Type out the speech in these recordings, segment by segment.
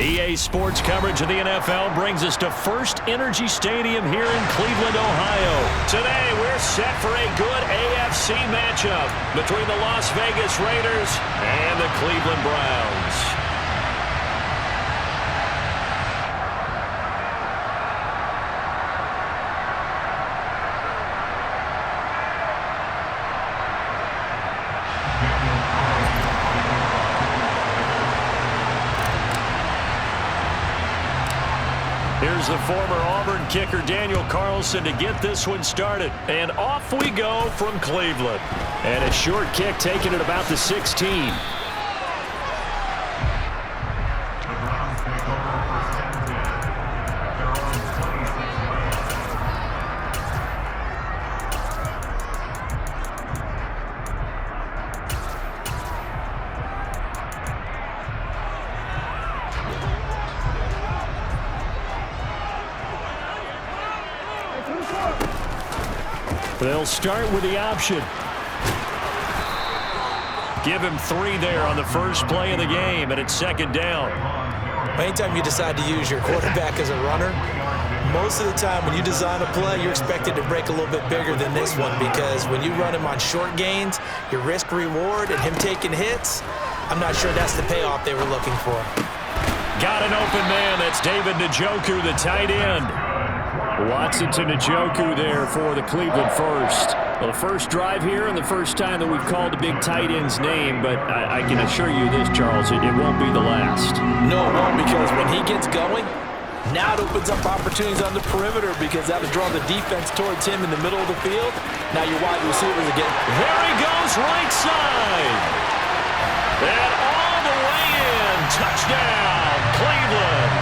EA Sports coverage of the NFL brings us to First Energy Stadium here in Cleveland, Ohio. Today, we're set for a good AFC matchup between the Las Vegas Raiders and the Cleveland Browns. Here's the former Auburn kicker Daniel Carlson to get this one started. And off we go from Cleveland. And a short kick taken at about the 16. They'll start with the option. Give him 3 there on the first play of the game, and it's second down. Anytime you decide to use your quarterback as a runner, most of the time when you design a play, you're expected to break a little bit bigger than this one, because when you run him on short gains, your risk-reward and him taking hits, I'm not sure that's the payoff they were looking for. Got an open man. That's David Njoku, the tight end. Watson to Njoku there for the Cleveland first. Well, the first drive here and the first time that we've called a big tight end's name, but I can assure you this, Charles, it won't be the last. No, it won't, because when he gets going, now it opens up opportunities on the perimeter, because that was drawing the defense towards him in the middle of the field. Now your wide receivers again. There he goes, right side. And all the way in. Touchdown, Cleveland.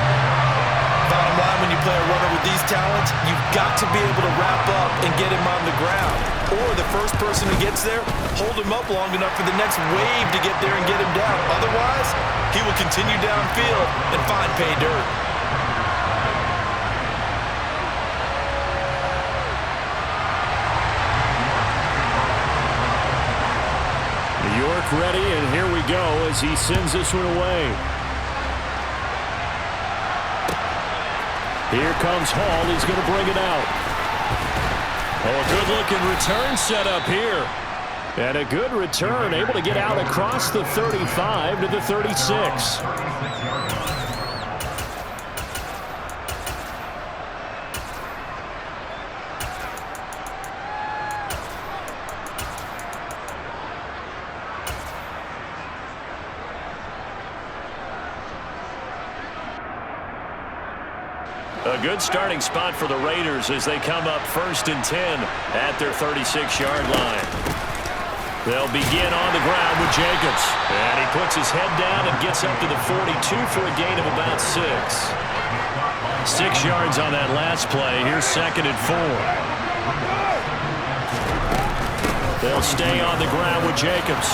Bottom line, when you play a runner with these talents, you've got to be able to wrap up and get him on the ground. Or the first person who gets there, hold him up long enough for the next wave to get there and get him down. Otherwise, he will continue downfield and find pay dirt. New York ready, and here we go as he sends this one away. Here comes Hall. He's going to bring it out. Oh, a good-looking return set up here. And a good return, able to get out across the 35 to the 36. A good starting spot for the Raiders as they come up 1st and 10 at their 36-yard line. They'll begin on the ground with Jacobs. And he puts his head down and gets up to the 42 for a gain of about 6. 6 yards on that last play. Here's 2nd and 4. They'll stay on the ground with Jacobs.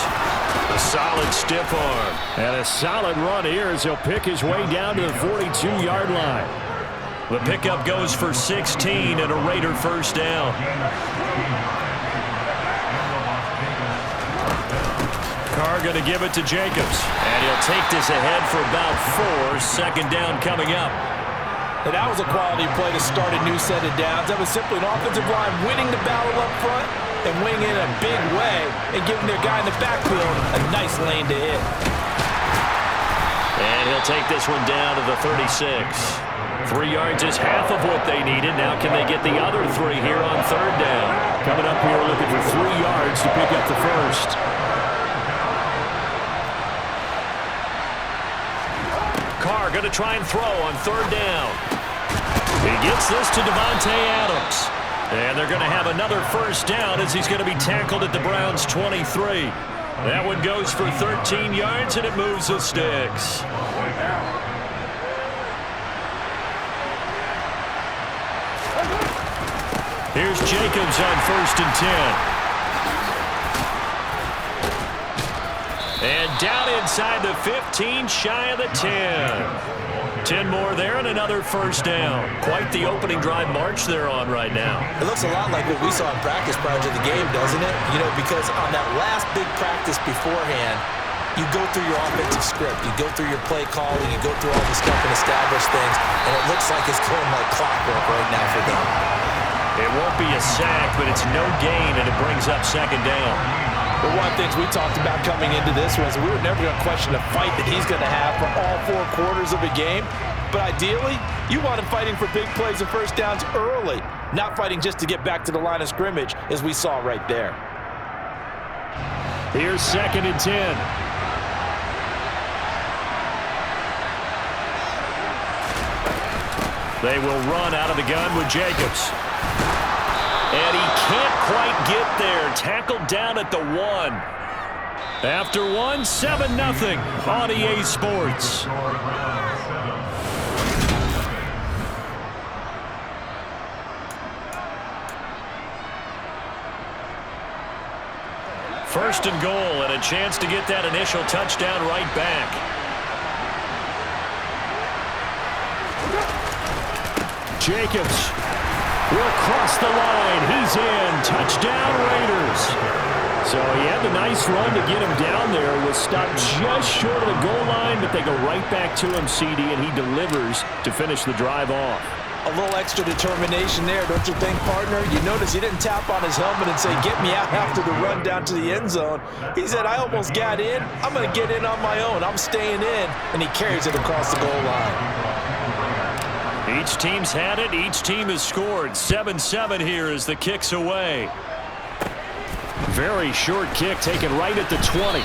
A solid stiff arm. And a solid run here as he'll pick his way down to the 42-yard line. The pickup goes for 16 and a Raider first down. Carr going to give it to Jacobs. And he'll take this ahead for about 4. 2nd down coming up. And that was a quality play to start a new set of downs. That was simply an offensive line winning the battle up front and winning in a big way and giving their guy in the backfield a nice lane to hit. And he'll take this one down to the 36. 3 yards is half of what they needed. Now can they get the other 3 here on 3rd down? Coming up here looking for 3 yards to pick up the first. Carr going to try and throw on 3rd down. He gets this to Davante Adams. And they're going to have another first down as he's going to be tackled at the Browns' 23. That one goes for 13 yards and it moves the sticks. Here's Jacobs on 1st and 10. And down inside the 15, shy of the 10. 10 more there and another first down. Quite the opening drive march they're on right now. It looks a lot like what we saw in practice prior to the game, doesn't it? You know, because on that last big practice beforehand, you go through your offensive script. You go through your play calling. You go through all this stuff and establish things. And it looks like it's going like clockwork right now for them. It won't be a sack, but it's no gain, and it brings up second down. Well, one of the things we talked about coming into this was we were never going to question the fight that he's going to have for all 4 quarters of a game. But ideally, you want him fighting for big plays and first downs early, not fighting just to get back to the line of scrimmage, as we saw right there. Here's 2nd and 10. They will run out of the gun with Jacobs. And he can't quite get there. Tackled down at the 1. After 1, 7-0 on EA Sports. First and goal, and a chance to get that initial touchdown right back. Jacobs will cross the line. He's in. Touchdown, Raiders. So he had the nice run to get him down there. Was stopped just short of the goal line, but they go right back to him, CD, and he delivers to finish the drive off. A little extra determination there, don't you think, partner? You notice he didn't tap on his helmet and say, get me out after the run down to the end zone. He said, I almost got in. I'm going to get in on my own. I'm staying in. And he carries it across the goal line. Each team's had it. Each team has scored. 7-7 here as the kick's away. Very short kick taken right at the 20.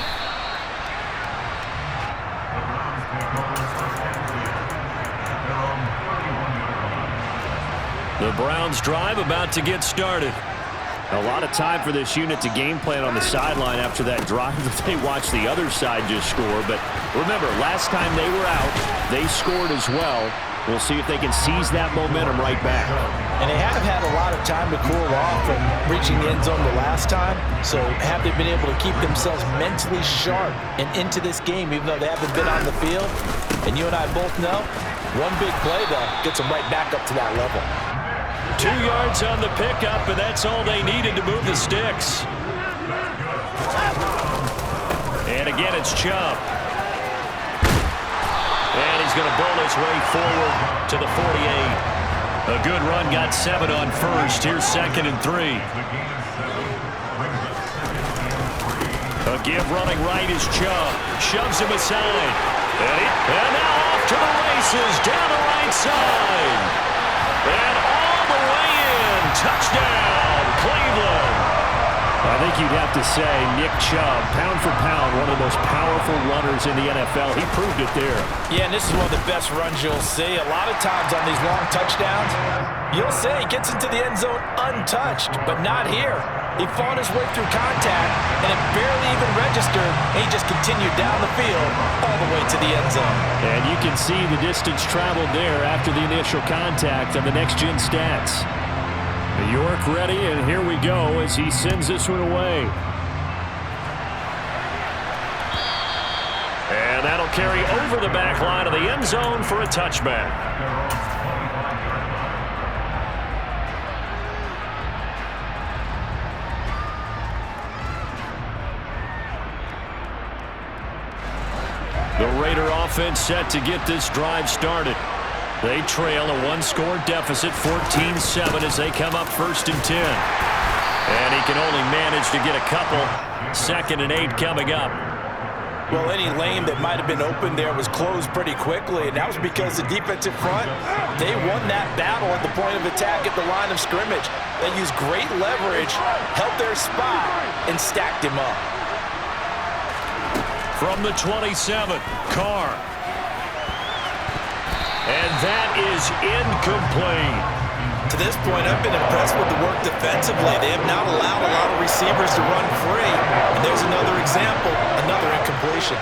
The Browns drive about to get started. A lot of time for this unit to game plan on the sideline after that drive that they watched the other side just score. But remember, last time they were out, they scored as well. We'll see if they can seize that momentum right back. And they have had a lot of time to cool off from reaching the end zone the last time. So have they been able to keep themselves mentally sharp and into this game, even though they haven't been on the field? And you and I both know, one big play, though, gets them right back up to that level. 2 yards on the pickup, and that's all they needed to move the sticks. And again, it's Chubb. And he's going to bowl his way forward to the 48. A good run, got 7 on first. Here's 2nd and 3. A give running right is Chubb. Shoves him aside. And now off to the races down the right side. And all the way in. Touchdown, Cleveland. I think you'd have to say Nick Chubb, pound for pound, one of the most powerful runners in the NFL. He proved it there. Yeah, and this is one of the best runs you'll see. A lot of times on these long touchdowns, you'll say he gets into the end zone untouched, but not here. He fought his way through contact, and it barely even registered, and he just continued down the field all the way to the end zone. And you can see the distance traveled there after the initial contact on the next-gen stats. York ready, and here we go as he sends this one away. And that'll carry over the back line of the end zone for a touchback. The Raider offense set to get this drive started. They trail a 1-score deficit, 14-7, as they come up 1st and 10. And he can only manage to get a couple. 2nd and 8 coming up. Well, any lane that might have been open there was closed pretty quickly, and that was because the defensive front, they won that battle at the point of attack at the line of scrimmage. They used great leverage, held their spot, and stacked him up. From the 27, Carr. And that is incomplete. To this point, I've been impressed with the work defensively. They have not allowed a lot of receivers to run free. And there's another example, another incompletion.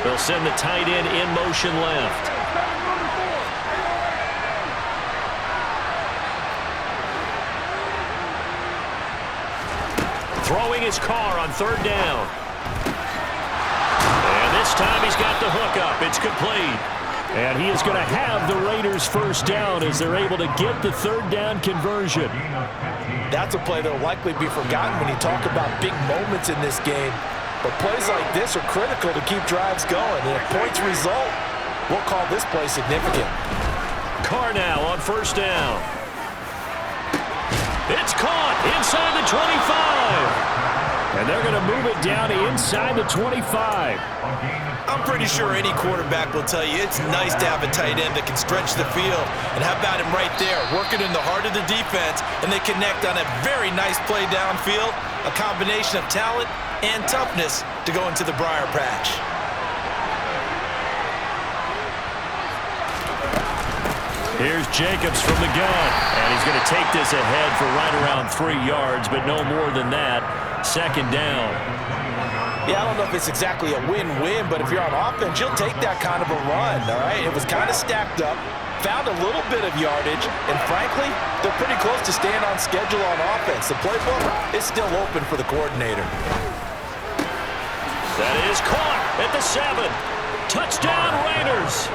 They'll send the tight end in motion left. Throwing his Carr on 3rd down. And this time he's got the hook up. It's complete. And he is going to have the Raiders' 1st down as they're able to get the 3rd down conversion. That's a play that will likely be forgotten when you talk about big moments in this game. But plays like this are critical to keep drives going. And if points result, we'll call this play significant. Carr now on first down. It's caught inside the 25. And they're going to move it down inside the 25. I'm pretty sure any quarterback will tell you it's nice to have a tight end that can stretch the field. And how about him right there, working in the heart of the defense, and they connect on a very nice play downfield, a combination of talent and toughness to go into the briar patch. Here's Jacobs from the gun, and he's going to take this ahead for right around 3 yards, but no more than that. Second down. Yeah, I don't know if it's exactly a win-win, but if you're on offense, you'll take that kind of a run, all right? It was kind of stacked up, found a little bit of yardage, and frankly, they're pretty close to staying on schedule on offense. The playbook is still open for the coordinator. That is caught at the 7. Touchdown, Raiders.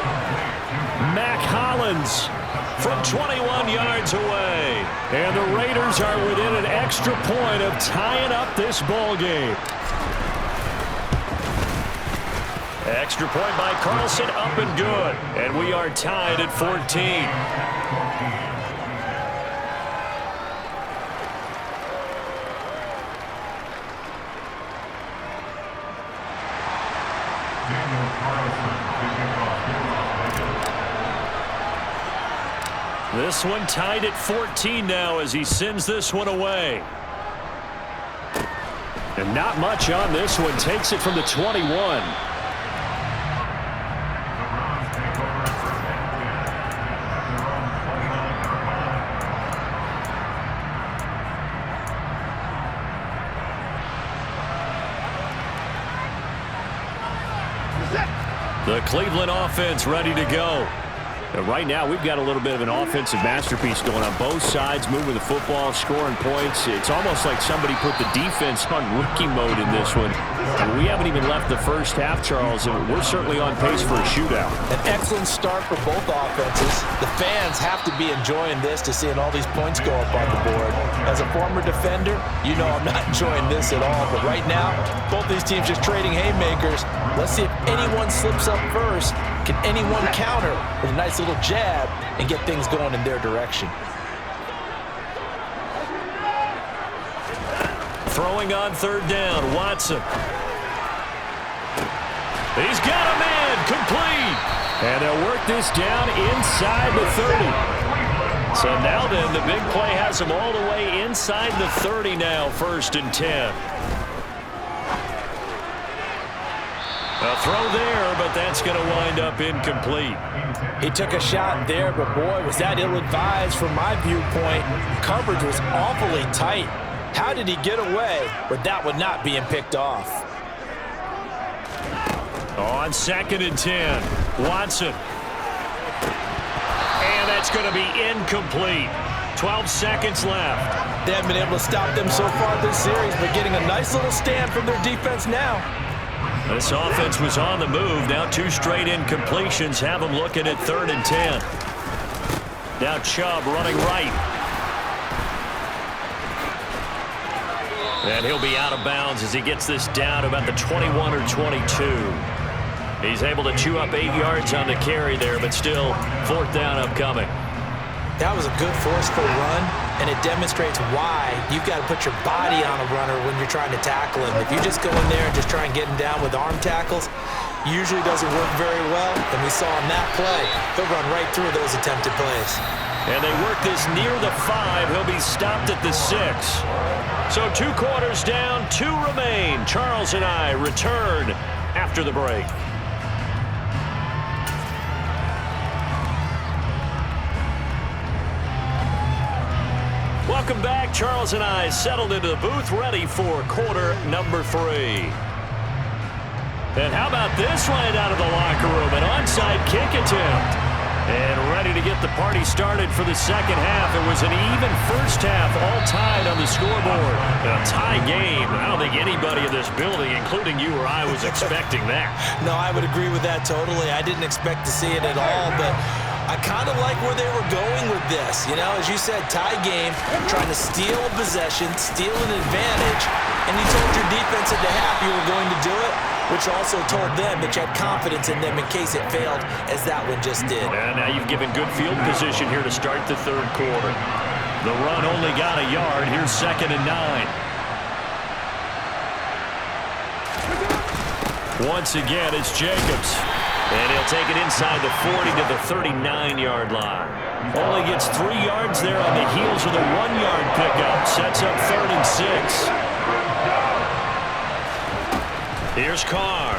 Mac Hollins from 21 yards away. And the Raiders are within an extra point of tying up this ball game. Extra point by Carlson, up and good. And we are tied at 14. This one tied at 14 now as he sends this one away. And not much on this one. Takes it from the 21. The Cleveland offense ready to go. Right now, we've got a little bit of an offensive masterpiece going on both sides, moving the football, scoring points. It's almost like somebody put the defense on rookie mode in this one. And we haven't even left the first half, Charles, and we're certainly on pace for a shootout. An excellent start for both offenses. The fans have to be enjoying this to seeing all these points go up on the board. As a former defender, you know I'm not enjoying this at all. But right now, both these teams just trading haymakers. Let's see if anyone slips up first. Can anyone counter with a nice little jab and get things going in their direction? Throwing on third down, Watson. He's got a man, complete. And they'll work this down inside the 30. So now then, the big play has him all the way inside the 30 now, 1st and 10. A throw there, but that's going to wind up incomplete. He took a shot there, but boy, was that ill-advised from my viewpoint. Coverage was awfully tight. How did he get away with that one not being picked off? On 2nd and 10, Watson. And that's going to be incomplete. 12 seconds left. They haven't been able to stop them so far this series, but getting a nice little stand from their defense now. This offense was on the move. Now 2 straight incompletions have them looking at 3rd and 10. Now Chubb running right. And he'll be out of bounds as he gets this down about the 21 or 22. He's able to chew up 8 yards on the carry there, but still 4th down upcoming. That was a good forceful run, and it demonstrates why you've got to put your body on a runner when you're trying to tackle him. If you just go in there and just try and get him down with arm tackles, usually doesn't work very well, and we saw on that play, he'll run right through those attempted plays. And they work this near the 5. He'll be stopped at the 6. So 2 quarters down, 2 remain. Charles and I return after the break. Welcome back. Charles and I settled into the booth, ready for quarter number 3. And how about this right out of the locker room? An onside kick attempt. And ready to get the party started for the second half. It was an even first half, all tied on the scoreboard. A tie game. I don't think anybody in this building, including you or I, was expecting that. No, I would agree with that totally. I didn't expect to see it at all, but I kind of like where they were going with this. You know, as you said, tie game, trying to steal a possession, steal an advantage, and you told your defense at the half you were going to do it, which also told them that you had confidence in them in case it failed, as that one just did. And now you've given good field position here to start the third quarter. The run only got a yard. Here's 2nd and 9. Once again, it's Jacobs. And he'll take it inside the 40 to the 39-yard line. Only gets 3 yards there on the heels of the 1-yard pickup. Sets up 3rd and 6. Here's Carr.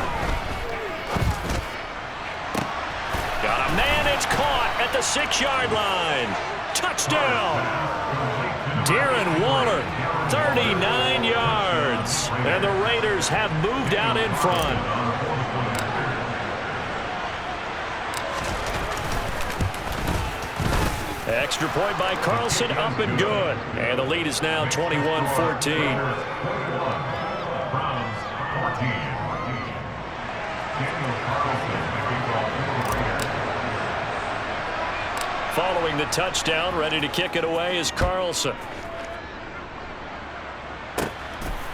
Got a man. It's caught at the 6-yard line. Touchdown. Darren Waller, 39 yards. And the Raiders have moved out in front. Extra point by Carlson, up and good. And the lead is now 21-14. Following the touchdown, ready to kick it away is Carlson.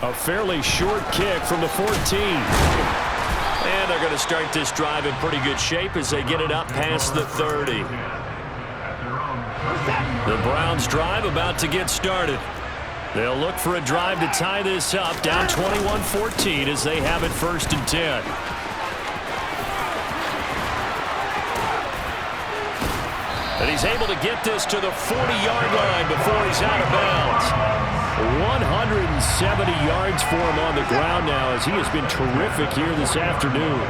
A fairly short kick from the 14. And they're going to start this drive in pretty good shape as they get it up past the 30. The Browns drive about to get started. They'll look for a drive to tie this up, down 21-14 as they have it 1st and 10. And he's able to get this to the 40-yard line before he's out of bounds. 170 yards for him on the ground now as he has been terrific here this afternoon.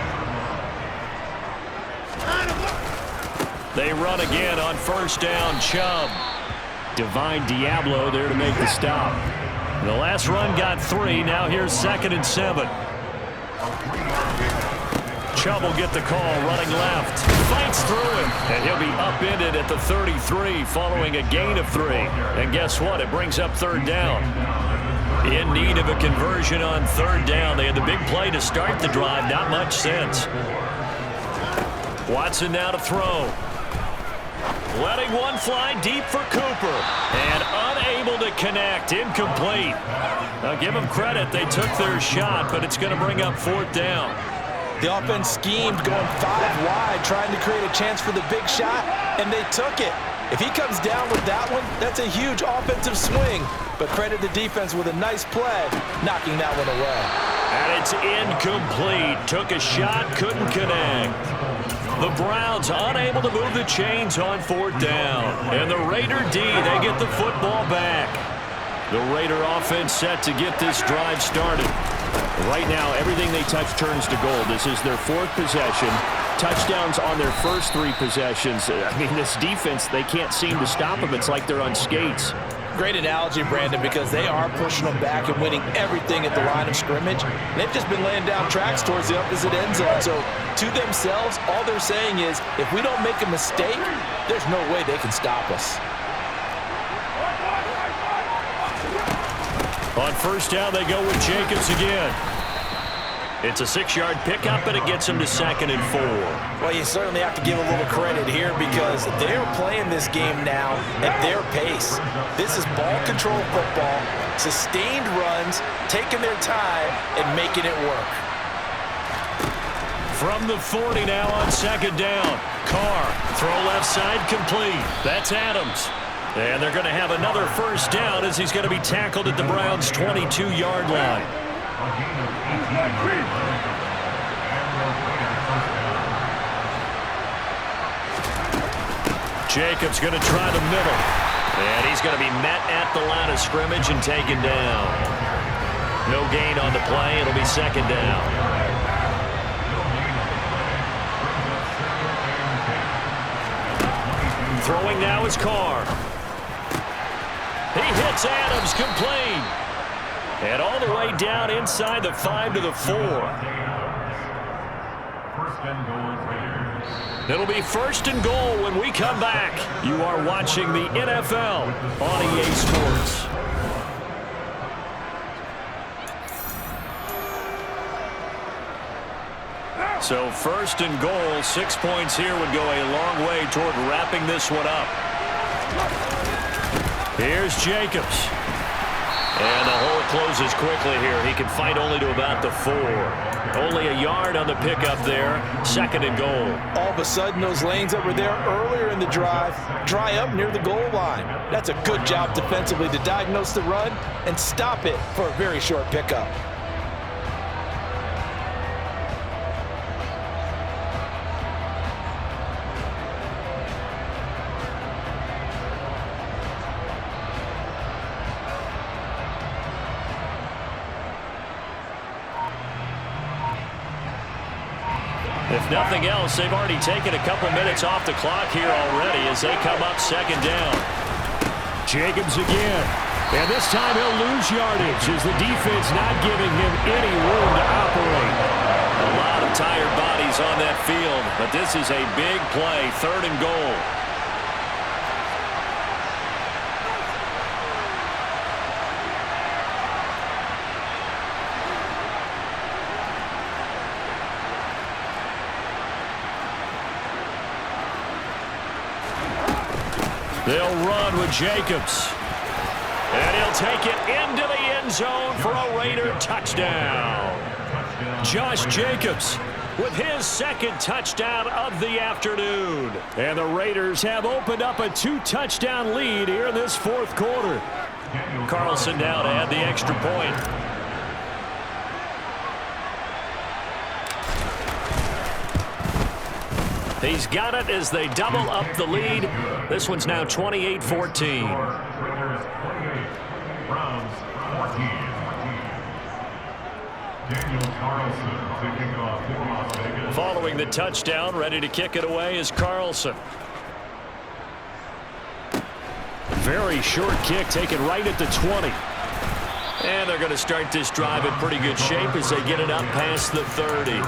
They run again on 1st down. Chubb. Divine Diablo there to make the stop. The last run got 3. Now here's 2nd and 7. Chubb will get the call, running left. Fights through it, and he'll be upended at the 33 following a gain of 3. And guess what? It brings up 3rd down. In need of a conversion on 3rd down. They had the big play to start the drive. Not much sense. Watson now to throw. Letting one fly deep for Cooper. And unable to connect. Incomplete. Now give them credit. They took their shot, but it's going to bring up 4th down. The offense schemed going 5 wide, trying to create a chance for the big shot, and they took it. If he comes down with that one, that's a huge offensive swing. But credit the defense with a nice play, knocking that one away. And it's incomplete. Took a shot, couldn't connect. The Browns unable to move the chains on 4th down. And the Raider D, they get the football back. The Raider offense set to get this drive started. Right now, everything they touch turns to gold. This is their 4th possession. Touchdowns on their first 3 possessions. I mean, this defense, they can't seem to stop them. It's like they're on skates. Great analogy, Brandon, because they are pushing them back and winning everything at the line of scrimmage. They've just been laying down tracks towards the opposite end zone. So to themselves, all they're saying is, if we don't make a mistake, there's no way they can stop us. On 1st down, they go with Jacobs again. It's a 6-yard pickup, and it gets him to 2nd and 4. Well, you certainly have to give a little credit here because they're playing this game now at their pace. This is ball control football, sustained runs, taking their time, and making it work. From the 40 now on 2nd down. Carr, throw left side, complete. That's Adams. And they're going to have another 1st down as he's going to be tackled at the Browns' 22-yard line. Jacobs going to try the middle. And he's going to be met at the line of scrimmage and taken down. No gain on the play. It'll be 2nd down. Throwing now is Carr. He hits Adams, complete. And all the way down inside the 5 to the 4. It'll be 1st and goal when we come back. You are watching the NFL on EA Sports. So 1st and goal, 6 points here would go a long way toward wrapping this one up. Here's Jacobs. And the hole closes quickly here. He can fight only to about the 4. Only a yard on the pickup there. 2nd and goal. All of a sudden, those lanes that were there earlier in the drive dry up near the goal line. That's a good job defensively to diagnose the run and stop it for a very short pickup. If nothing else, they've already taken a couple minutes off the clock here already as they come up 2nd down. Jacobs again. And this time he'll lose yardage as the defense not giving him any room to operate. A lot of tired bodies on that field, but this is a big play, 3rd and goal. They'll run with Jacobs. And he'll take it into the end zone for a Raider touchdown. Josh Jacobs with his 2nd touchdown of the afternoon. And the Raiders have opened up a 2-touchdown lead here in this 4th quarter. Carlson now to add the extra point. He's got it as they double up the lead. This one's now 28-14. Following the touchdown, ready to kick it away is Carlson. Very short kick taken right at the 20. And they're going to start this drive in pretty good shape as they get it up past the 30.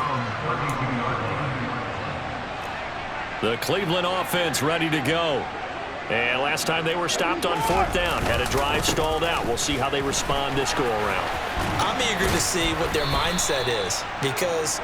The Cleveland offense ready to go. And last time they were stopped on 4th down, had a drive stalled out. We'll see how they respond this go-around. I'm eager to see what their mindset is because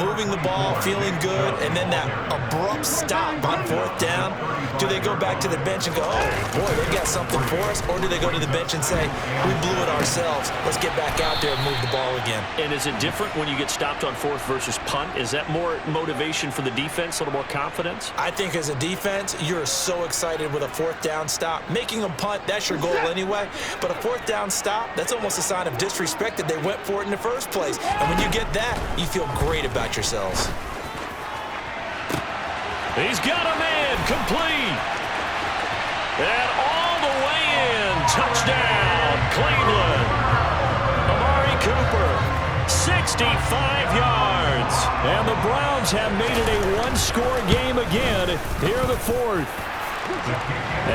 moving the ball, feeling good, and then that abrupt stop on 4th down, do they go back to the bench and go, oh, boy, they got something for us? Or do they go to the bench and say, we blew it ourselves. Let's get back out there and move the ball again. And is it different when you get stopped on 4th versus punt? Is that more motivation for the defense, a little more confidence? I think as a defense, you're so excited with a 4th down stop. Making a punt, that's your goal anyway. But a 4th down stop, that's almost a sign of disrespect that they went for it in the first place. And when you get that, you feel great about yourselves. He's got a man complete. And all the way in. Touchdown, Cleveland. Amari Cooper, 65 yards. And the Browns have made it a 1-score game again here in the 4th.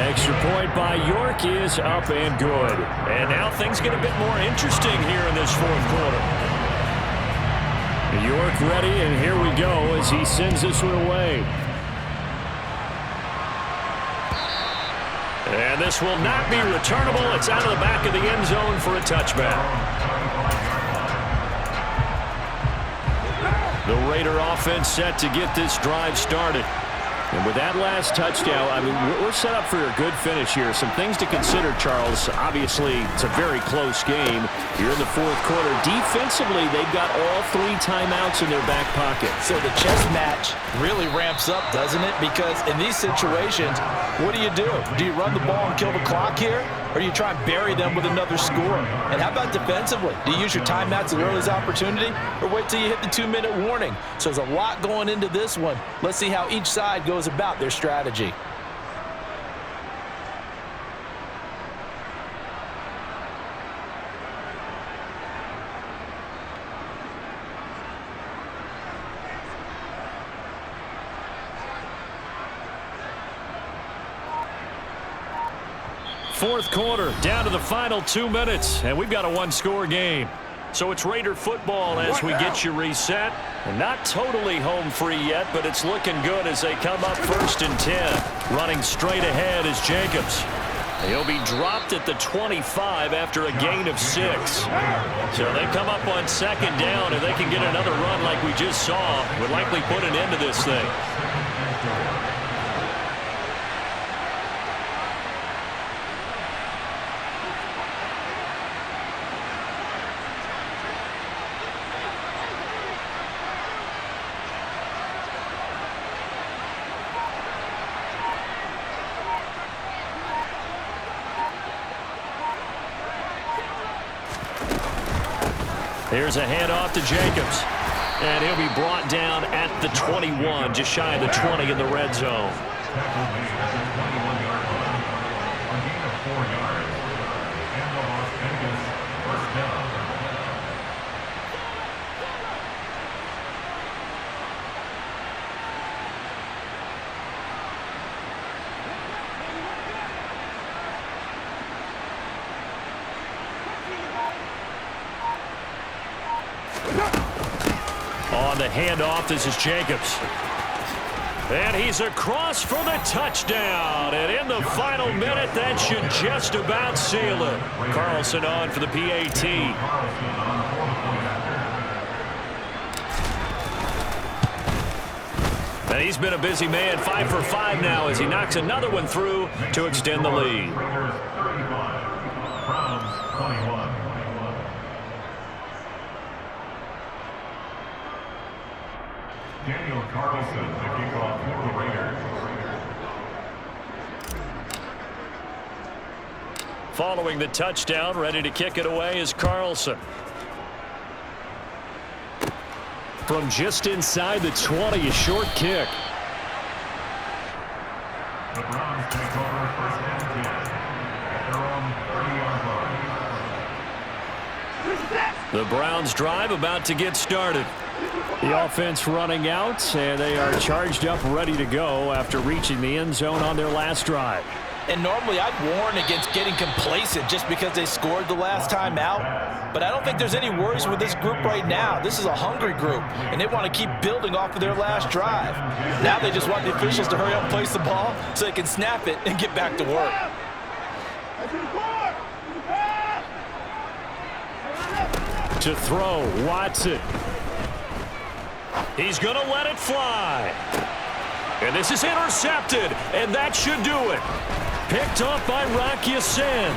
Extra point by York is up and good. And now things get a bit more interesting here in this 4th quarter. York ready, and here we go as he sends this one away. And this will not be returnable. It's out of the back of the end zone for a touchback. The Raider offense set to get this drive started. And with that last touchdown, I mean, we're set up for a good finish here. Some things to consider, Charles. Obviously, it's a very close game. You're in the 4th quarter. Defensively, they've got all 3 timeouts in their back pocket. So the chess match really ramps up, doesn't it? Because in these situations, what do? Do you run the ball and kill the clock here? Or do you try and bury them with another score? And how about defensively? Do you use your timeouts as early as opportunity? Or wait till you hit the 2-minute warning? So there's a lot going into this one. Let's see how each side goes about their strategy. Fourth quarter, down to the final 2 minutes, and we've got a 1-score game. So it's Raider football as we get you reset. Not totally home free yet, but it's looking good as they come up 1st and 10. Running straight ahead is Jacobs. He'll be dropped at the 25 after a gain of 6. So they come up on 2nd down, and they can get another run like we just saw. Would likely put an end to this thing. Here's a handoff to Jacobs. And he'll be brought down at the 21, just shy of the 20 in the red zone. On the handoff, this is Jacobs. And he's across for the touchdown. And in the final minute, that should just about seal it. Carlson on for the PAT. And he's been a busy man, 5 for 5 now as he knocks another one through to extend the lead. Daniel Carlson, the kickoff for the Raiders. Following the touchdown, ready to kick it away is Carlson. From just inside the 20, a short kick. The Browns take over first and 10 at their own 30-yard line. The Browns drive about to get started. The offense running out, and they are charged up, ready to go after reaching the end zone on their last drive. And normally I'd warn against getting complacent just because they scored the last time out. But I don't think there's any worries with this group right now. This is a hungry group, and they want to keep building off of their last drive. Now they just want the officials to hurry up and place the ball so they can snap it and get back to work. To throw, Watson. He's going to let it fly. And this is intercepted, and that should do it. Picked off by Rock Ya-Sin.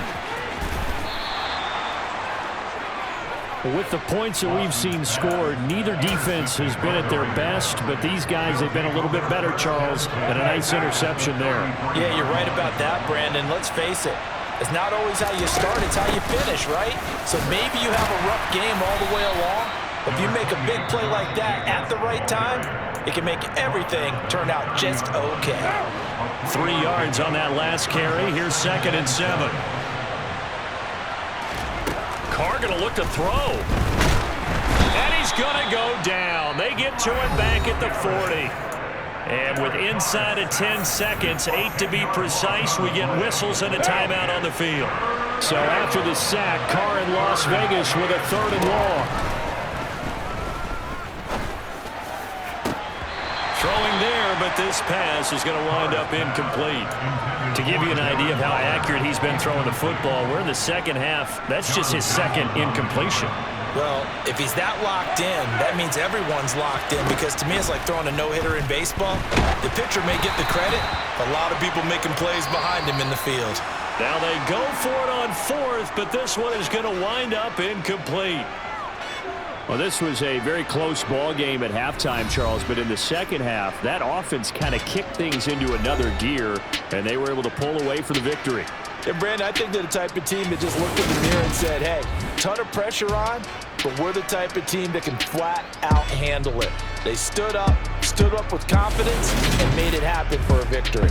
With the points that we've seen scored, neither defense has been at their best, but these guys have been a little bit better, Charles, and a nice interception there. Yeah, you're right about that, Brandon. Let's face it. It's not always how you start, it's how you finish, right? So maybe you have a rough game all the way along. If you make a big play like that at the right time, it can make everything turn out just okay. 3 yards on that last carry. Here's 2nd and 7. Carr going to look to throw. And he's going to go down. They get to it back at the 40. And with inside of 10 seconds, 8 to be precise, we get whistles and a timeout on the field. So after the sack, Carr in Las Vegas with a 3rd and long. Throwing there, but this pass is going to wind up incomplete. To give you an idea of how accurate he's been throwing the football, we're in the second half. That's just his 2nd incompletion. Well, if he's that locked in, that means everyone's locked in, because to me it's like throwing a no-hitter in baseball. The pitcher may get the credit, a lot of people making plays behind him in the field. Now they go for it on 4th, but this one is going to wind up incomplete. Well, this was a very close ball game at halftime, Charles, but in the second half, that offense kind of kicked things into another gear, and they were able to pull away for the victory. And, Brandon, I think they're the type of team that just looked in the mirror and said, hey, ton of pressure on, but we're the type of team that can flat out handle it. They stood up with confidence and made it happen for a victory.